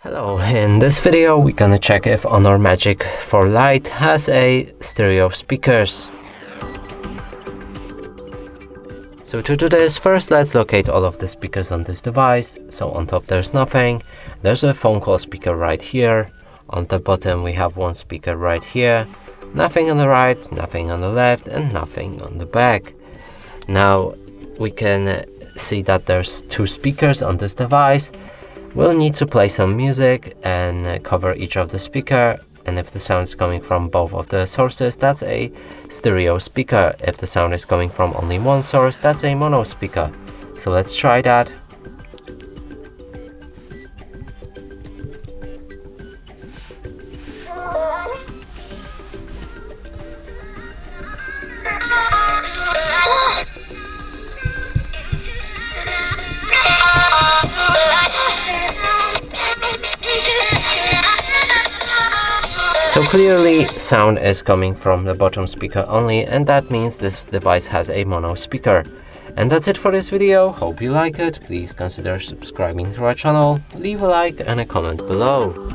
Hello, in this video we're gonna check if HONOR Magic4 Lite has a stereo speakers. So to do this, first let's locate all of the speakers on this device. So on top there's nothing. There's a phone call speaker right here. On the bottom we have one speaker right here. Nothing on the right, nothing on the left, and nothing on the back. Now we can see that there's two speakers on this device. We'll need to play some music and cover each of the speaker, and if the sound is coming from both of the sources, that's a stereo speaker. If the sound is coming from only one source, that's a mono speaker. So let's try that. So clearly sound is coming from the bottom speaker only, and that means this device has a mono speaker. And that's it for this video. Hope you like it. Please consider subscribing to our channel, leave a like and a comment below.